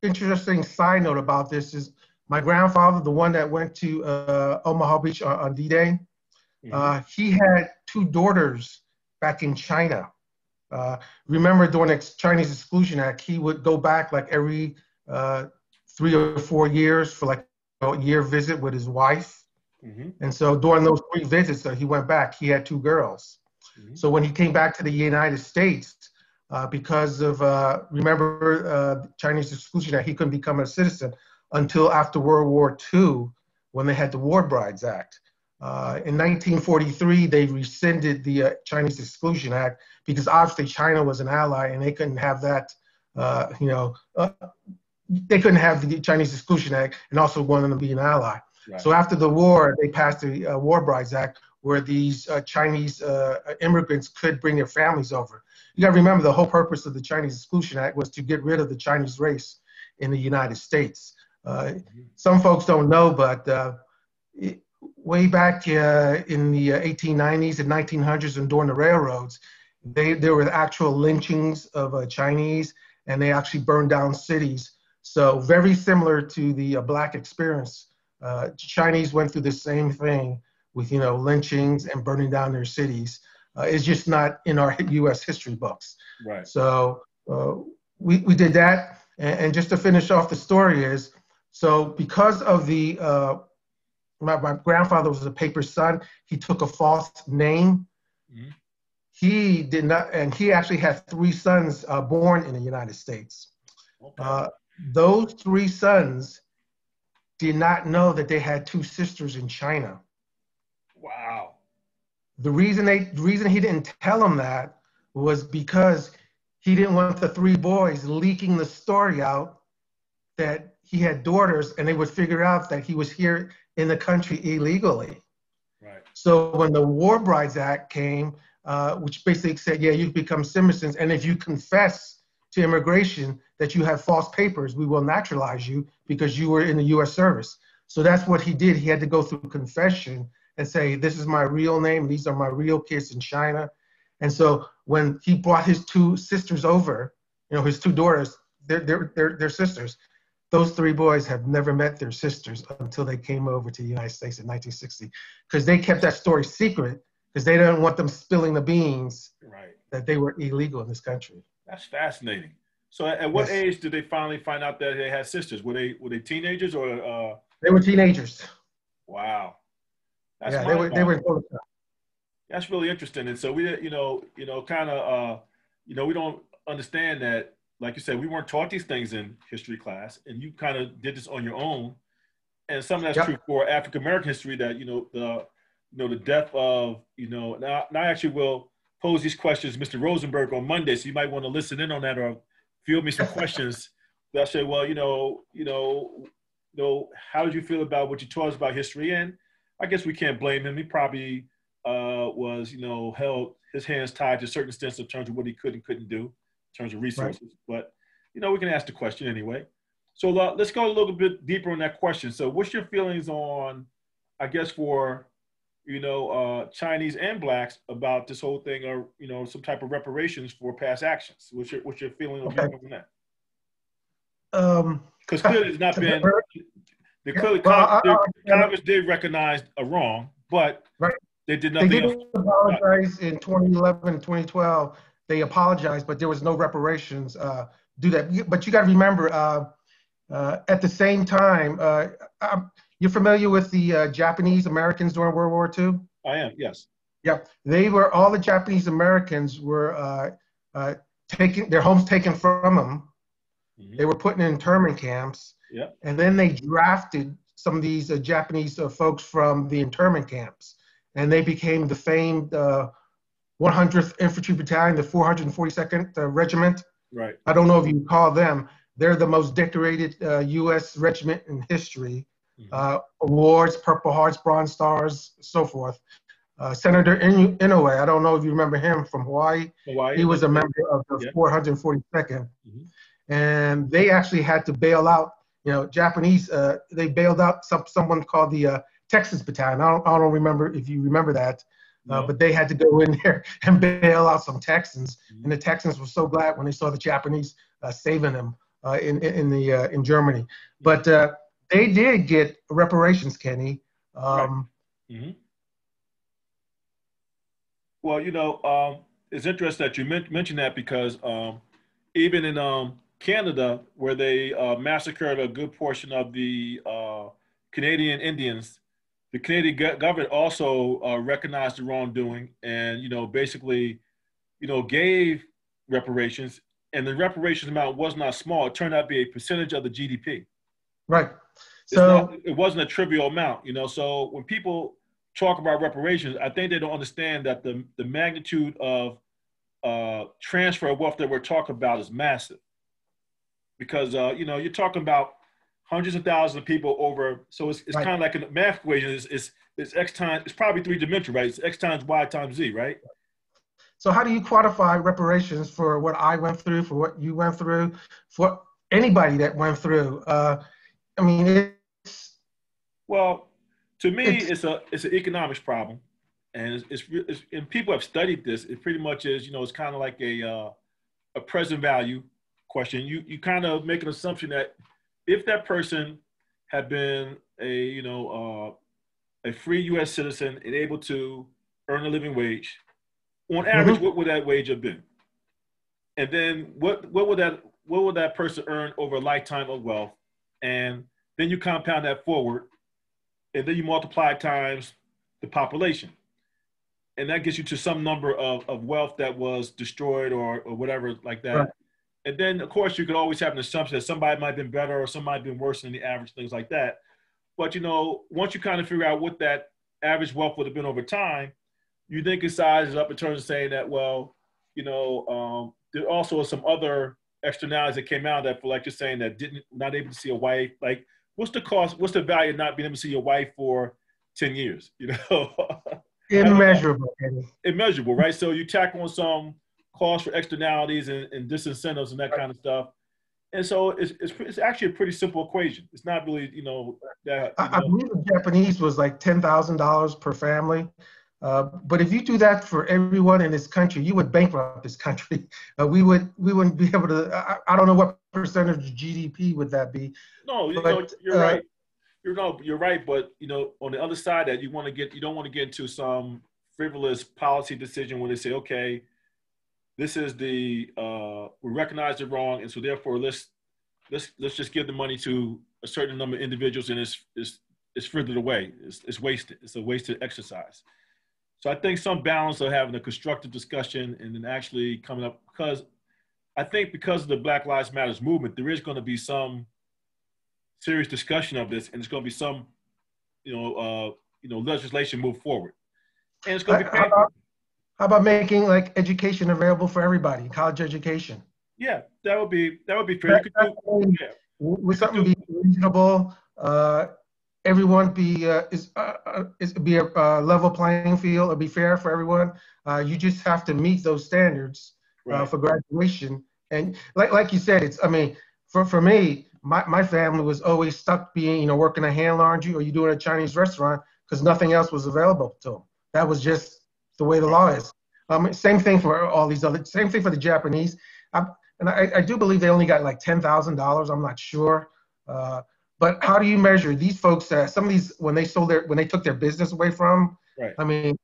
Interesting side note about this is my grandfather, the one that went to Omaha Beach on D-Day, Hmm. he had 2 daughters back in China. Uh, Remember during the Chinese Exclusion Act, he would go back like every uh, 3 or 4 years for like a year visit with his wife. Hmm. And so during those 3 visits that he went back, he had 2 girls. Hmm. So when he came back to the United States, because of remember Chinese Exclusion Act, he couldn't become a citizen until after World War II, when they had the War Brides Act. In 1943, they rescinded the Chinese Exclusion Act because obviously China was an ally and they couldn't have that. They couldn't have the Chinese Exclusion Act and also wanted to be an ally. Right. So after the war, they passed the War Brides Act, where these Chinese immigrants could bring their families over. You got to remember the whole purpose of the Chinese Exclusion Act was to get rid of the Chinese race in the United States. Some folks don't know, but way back in the 1890s and 1900s and during the railroads, there were actual lynchings of Chinese, and they actually burned down cities. So very similar to the Black experience. Chinese went through the same thing with, lynchings and burning down their cities. It's just not in our U.S. history books. Right. So we did that. And just to finish off the story is, so because of the, my grandfather was a paper's son, he took a false name. Mm-hmm. He did not, and he actually had 3 sons born in the United States. Okay. Those 3 sons did not know that they had 2 sisters in China. Wow. The reason he didn't tell them that was because he didn't want the 3 boys leaking the story out that he had daughters, and they would figure out that he was here in the country illegally. Right. So when the War Brides Act came, which basically said, yeah, you become citizens, and if you confess to immigration that you have false papers, we will naturalize you because you were in the U.S. service. So that's what he did. He had to go through confession and say, this is my real name. These are my real kids in China. And so when he brought his 2 sisters over, his 2 daughters, they're sisters. Those 3 boys have never met their sisters until they came over to the United States in 1960, because they kept that story secret because they didn't want them spilling the beans that they were illegal in this country. That's fascinating. So at what age did they finally find out that they had sisters? Were they teenagers or? They were teenagers. Wow. That's they were. That's really interesting. And so we, we don't understand that, like you said, we weren't taught these things in history class, and you kind of did this on your own. And some of that's true for African American history, that, the death of, now I actually will pose these questions to Mr. Rosenberg on Monday, so you might want to listen in on that or field me some questions. That I say, well, how did you feel about what you taught us about history? And I guess we can't blame him. He probably was, held his hands tied to a certain extent in terms of what he could and couldn't do in terms of resources. Right. But, we can ask the question anyway. So let's go a little bit deeper on that question. So what's your feelings on, I guess, for, Chinese and Blacks about this whole thing, or, some type of reparations for past actions? What's your feeling on that? Because clearly it's not been, Congress did recognize a wrong, but they did nothing else. They did apologize in 2011, 2012. They apologized, but there was no reparations do that. But you got to remember, at the same time, you're familiar with the Japanese Americans during World War II? I am, yes. Yeah, all the Japanese Americans were their homes taken from them. Mm-hmm. They were put in internment camps. Yeah. And then they drafted some of these Japanese folks from the internment camps, and they became the famed 100th Infantry Battalion, the 442nd Regiment. Right. I don't know if you call them. They're the most decorated U.S. regiment in history. Mm-hmm. Awards, Purple Hearts, Bronze Stars, so forth. Senator Inoue, I don't know if you remember him from Hawaii. He was a member of the 442nd. Mm-hmm. And they actually had to bail out, Japanese, they bailed out someone called the Texas Battalion. I don't remember if you remember that, no. But they had to go in there and bail out some Texans. Mm-hmm. And the Texans were so glad when they saw the Japanese saving them in Germany. But they did get reparations, Kenny. Mm-hmm. Well, it's interesting that you mentioned that, because even in Canada, where they massacred a good portion of the Canadian Indians, the Canadian government also recognized the wrongdoing and, basically, gave reparations. And the reparations amount was not small. It turned out to be a percentage of the GDP. Right. It wasn't a trivial amount, So when people talk about reparations, I think they don't understand that the magnitude of transfer of wealth that we're talking about is massive. Because, you're talking about hundreds of thousands of people over. So it's kind of like a math equation. It's X times, it's probably 3-dimensional, right? It's X times Y times Z, right? So how do you quantify reparations for what I went through, for what you went through, for anybody that went through? I mean, Well, to me, it's it's an economics problem, and and people have studied this. It pretty much is, it's kind of like a present value question. You kind of make an assumption that if that person had been a free U.S. citizen and able to earn a living wage, on average, mhm, what would that wage have been? And then what would that person earn over a lifetime of wealth? And then you compound that forward, and then you multiply times the population, and that gets you to some number of wealth that was destroyed or whatever like right. that. And then, of course, you could always have an assumption that somebody might have been better or somebody been worse than the average, things like that. But once you kind of figure out what that average wealth would have been over time, you then can size it up in terms of saying that, well, there also are some other externalities that came out that, for like you're saying, that didn't not able to see a wife. Like, what's the cost? What's the value of not being able to see your wife for 10 years? I don't know. Immeasurable, Eddie. Immeasurable, right? So you tack on some cost for externalities and disincentives and that kind of stuff. And so it's actually a pretty simple equation. It's not really, that, I believe the Japanese was like $10,000 per family. But if you do that for everyone in this country, you would bankrupt this country. We wouldn't be able to. I don't know what percentage of GDP would that be. no, But you're right. You're right. But, on the other side that you don't want to get into some frivolous policy decision where they say, okay, this is we recognize it wrong. And so therefore let's just give the money to a certain number of individuals, and it's furthered away. It's wasted. It's a wasted exercise. So I think some balance of having a constructive discussion and then actually coming up, because I think because of the Black Lives Matters movement, there is going to be some serious discussion of this, and it's going to be some, legislation move forward, and it's going to be how painful. about how about making like education available for everybody, college education? Yeah, that would be fair. You That, could that's do, yeah, would you could something do, be reasonable? Everyone be a level playing field or be fair for everyone. You just have to meet those standards right. for graduation. And like you said, it's I mean, for me, my family was always stuck being working a hand laundry or you doing a Chinese restaurant because nothing else was available to them. That was just the way the Right. law is. Same thing for all these other. Same thing for the Japanese. I, and I do believe they only got like $10,000. I'm not sure. Uh, but how do you measure these folks? Some of these when they took their business away from, Right. I mean,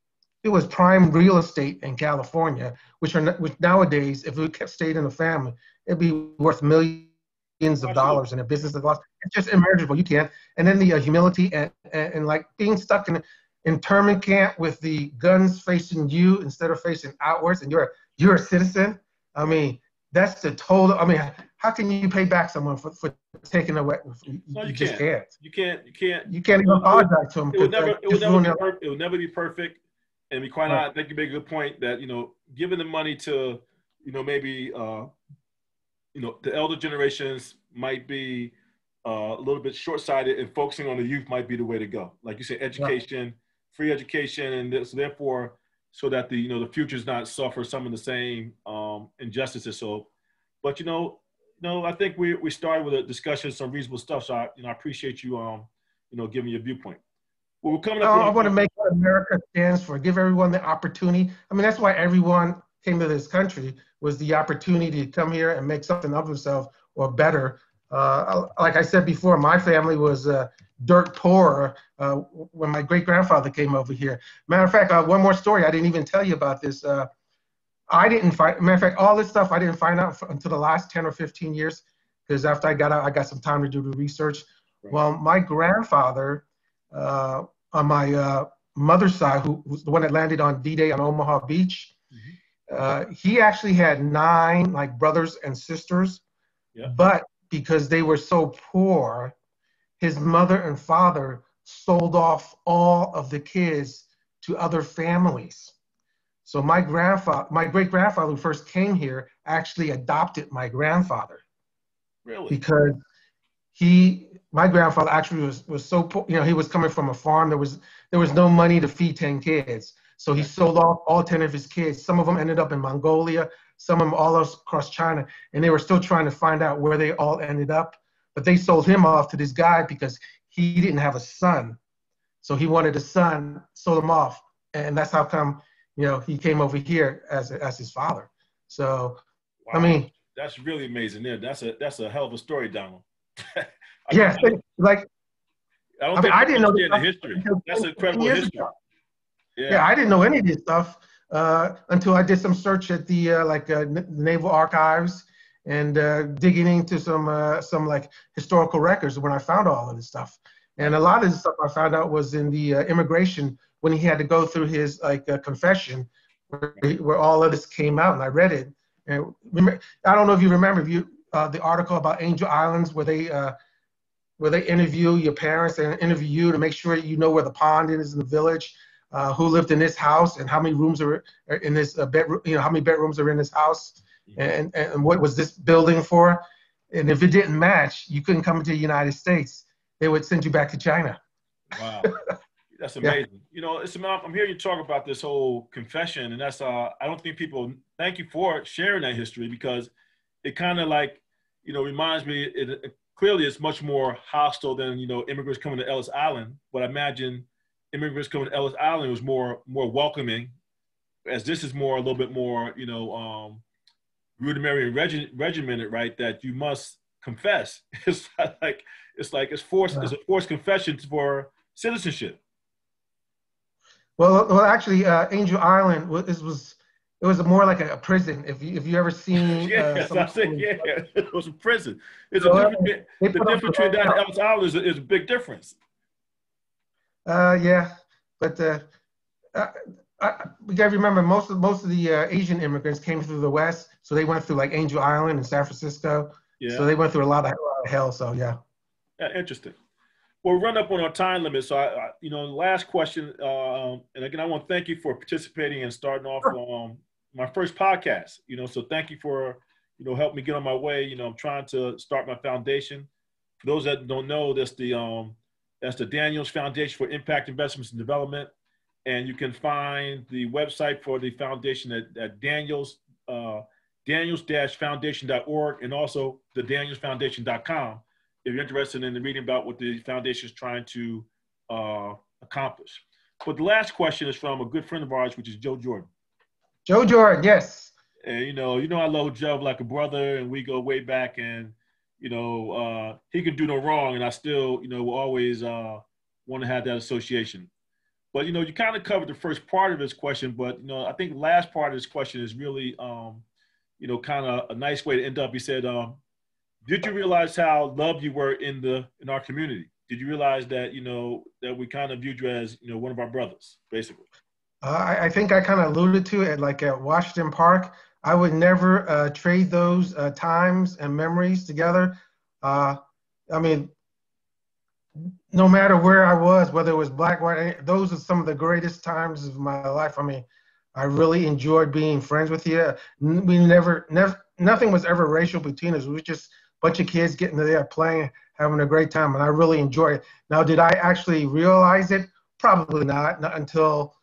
it was prime real estate in California, which nowadays, if it kept stayed in the family, it'd be worth millions of Absolutely. dollars, and a business is lost. It's just immeasurable. You can't. And then the humility and like being stuck in internment camp with the guns facing you instead of facing outwards, and you're a citizen. I Right. mean, that's the total. I mean, how can you pay back someone for taking away? No, You you just can't. can't. You can't. You can't. You can't even No, apologize to them it would because never. It would just never ruin be their life. perfect. It would never be perfect. And be quite Right. honest, I think you make a good point that giving the money to, maybe the elder generations might be a little bit short-sighted, and focusing on the youth might be the way to go. Like you said, Right. education, free education, and so therefore, so that the future's not suffer some of the same injustices. So, but I think we started with a discussion, some reasonable stuff. So I appreciate you giving your viewpoint. Well, we're coming up I on. want to make what America stands for, give everyone the opportunity. I mean, that's why everyone came to this country was the opportunity to come here and make something of themselves or better. Like I said before, my family was dirt poor when my great grandfather came over here. Matter of fact, one more story. I didn't even tell you about this. I didn't find, matter of fact, all this stuff I didn't find out until the last 10 or 15 years, because after I got out, I got some time to do the research. Right. Well, my grandfather, on my mother's side, who was the one that landed on D-Day on Omaha Beach, Mhm. he actually had 9 like brothers and sisters, Yeah. but because they were so poor, his mother and father sold off all of the kids to other families. So my great grandfather who first came here actually adopted my grandfather Really. because my grandfather actually was so poor, he was coming from a farm. There was no money to feed 10 kids. So he Right. sold off all 10 of his kids. Some of them ended up in Mongolia, some of them all across China, and they were still trying to find out where they all ended up. but they sold him off to this guy because he didn't have a son. So he wanted a son, sold him off. And that's how come, he came over here as his father. So, I Wow, mean, that's really amazing. Yeah, that's a hell of a story, Donald. I mean, yeah, like, I don't I mean, think I people didn't know this understand the stuff history. until That's 10 incredible years history. ago. Yeah, Yeah. I didn't know any of this stuff until I did some search at the Naval Archives and digging into some like historical records when I found all of this stuff. And Right. a lot of the stuff I found out was in the immigration when he had to go through his confession where all of this came out, and I read it. And I don't know if you remember the article about Angel Islands where they interview your parents and interview you to make sure you know where the pond is in the village, who lived in this house, and how many rooms are in this bedroom. How many bedrooms are in this house, Mhm. and what was this building for? And if it didn't match, you couldn't come into the United States. They would send you back to China. Wow. That's Yeah, amazing. I'm hearing you talk about this whole confession, and that's I don't think people thank you for sharing that history because it kind of like reminds me. Clearly it's much more hostile than immigrants coming to Ellis Island, but I imagine immigrants coming to Ellis Island was more welcoming, as this is more a little bit more rudimentary and regimented, right? That you must confess. It's forced. It's a forced confession for citizenship. well, actually, Angel Island was more like a prison. If you ever seen Yes, I some, said, yeah, it was a prison. It's a so, difference. they The put up, difference between that and Ellis Island is a big difference. yeah, but uh, we got to remember most of the Asian immigrants came through the West, so they went through like Angel Island and San Francisco, so Yeah, they went through a lot of hell. So yeah. yeah, interesting. Well, we're running up on our time limit, so last question, and again, I want to thank you for participating and starting off my first podcast. So thank you for helping me get on my way. I'm trying to start my foundation. For those that don't know, that's the Daniels Foundation for Impact Investments and Development, and you can find the website for the foundation at Daniels-foundation.org and also the DanielsFoundation.com if you're interested in reading about what the foundation is trying to accomplish. But the last question is from a good friend of ours, which is Joe Jordan. Joe Jordan, yes. And I love Joe like a brother, and we go way back. And he can do no wrong, and I still will always want to have that association. But you kind of covered the first part of this question, but I think the last part of this question is really kind of a nice way to end up. He said, did you realize how loved you were in our community? Did you realize that that we kind of viewed you as one of our brothers, basically? I think I kind of alluded to it, like at Washington Park. I would never trade those times and memories together. Uh, I mean, no matter where I was, whether it was black, white, those are some of the greatest times of my life. I mean, I really enjoyed being friends with you. We nothing was ever racial between us. We were just a bunch of kids getting there, playing, having a great time, and I really enjoyed it. Now, did I actually realize it? Probably not until,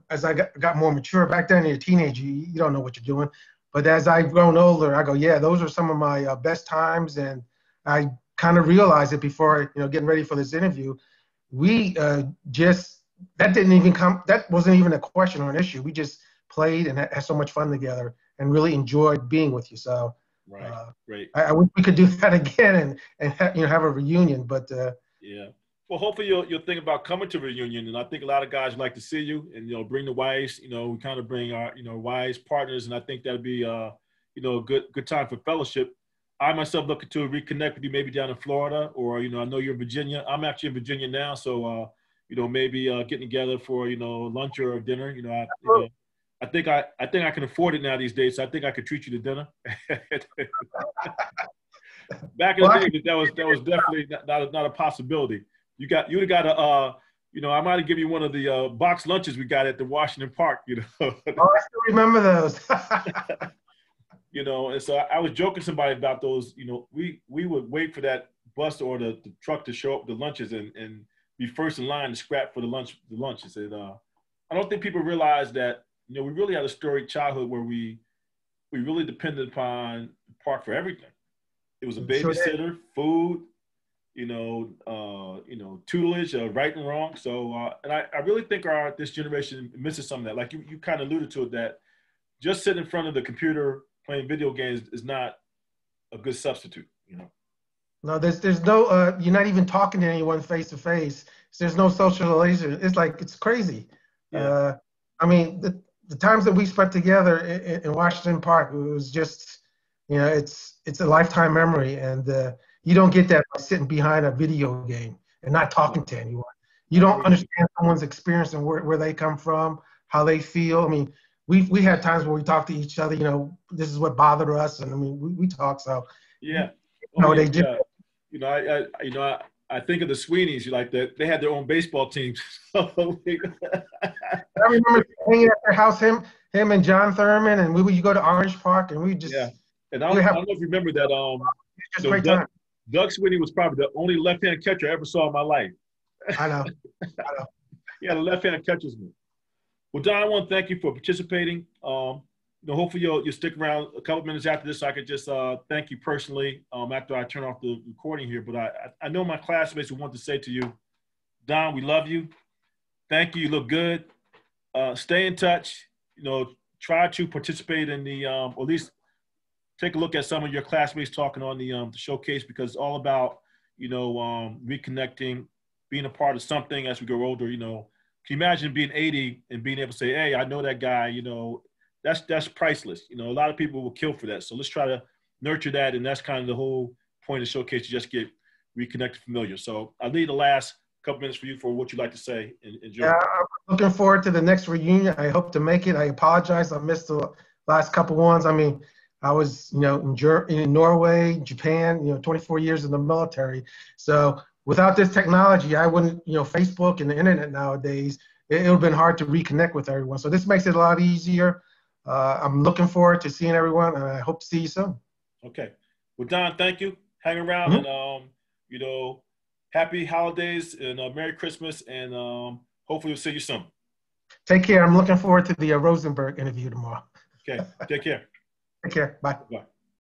as I got more mature. Back then, you're a teenager, you don't know what you're doing. But as I've grown older, I go, yeah, those are some of my best times, and I kind of realized it before, getting ready for this interview. We just that didn't even come. That wasn't even a question or an issue. We just played and had so much fun together, and really enjoyed being with you. So Right. Great. I wish we could do that again and have a reunion. But Yeah. Well, hopefully you'll think about coming to a reunion, and I think a lot of guys would like to see you, and bring the wives. We kind of bring our wives partners, and I think that'd be a good time for fellowship. I myself looking to reconnect with you maybe down in Florida, or I know you're in Virginia. I'm actually in Virginia now, so maybe getting together for lunch or dinner. I think I can afford it now these days, so I think I could treat you to dinner. Back in well, the actually, day, that was definitely not a possibility. You'd have got a I might have given you one of the box lunches we got at the Washington Park. I still remember those. And so I was joking to somebody about those. We would wait for that bus or the truck to show up with the lunches and be first in line to scrap for the lunch. And I don't think people realize that we really had a storied childhood where we really depended upon the park for everything. It was a Sure did. babysitter, food, tutelage, right and wrong. So, and I really think this generation misses some of that. Like you kind of alluded to it, that just sitting in front of the computer playing video games is not a good substitute. No, there's no you're not even talking to anyone face to face. There's no socialization. It's like it's crazy. Yeah. I mean, the times that we spent together in Washington Park, it was just, it's a lifetime memory, and you don't get that by sitting behind a video game and not talking to anyone. You don't understand someone's experience and where they come from, how they feel. I mean, we had times where we talked to each other. This is what bothered us, and I mean, we talk. So yeah. they just. I think of the Sweeneys. Like they had their own baseball teams. I remember hanging at their house, him and John Thurman, and we would go to Orange Park, and we just And I don't know if you remember that. Just great time. Doug Sweeney was probably the only left-handed catcher I ever saw in my life. I know. Yeah, the left-handed catcher's man. Well, Don, I want to thank you for participating. Hopefully you'll stick around a couple minutes after this so I could just thank you personally after I turn off the recording here. But I know my classmates will want to say to you, Don, we love you. Thank you. You look good. Stay in touch. Try to participate in the, or at least take a look at some of your classmates talking on the showcase, because it's all about, reconnecting, being a part of something as we grow older. Can you imagine being 80 and being able to say, hey, I know that guy, that's priceless. A lot of people will kill for that. So let's try to nurture that. And that's kind of the whole point of the showcase, to just get reconnected, familiar. So I'll leave the last couple minutes for you for what you'd like to say. Enjoy. Yeah, I'm looking forward to the next reunion. I hope to make it. I apologize. I missed the last couple ones. I mean, I was, in Norway, Japan, 24 years in the military. So without this technology, I wouldn't, Facebook and the internet nowadays, it would have been hard to reconnect with everyone. So this makes it a lot easier. I'm looking forward to seeing everyone, and I hope to see you soon. Okay. Well, Don, thank you. Hang around, and, happy holidays and Merry Christmas, and hopefully we'll see you soon. Take care. I'm looking forward to the Rosenberg interview tomorrow. Okay. Take care. Take care. Bye. Bye.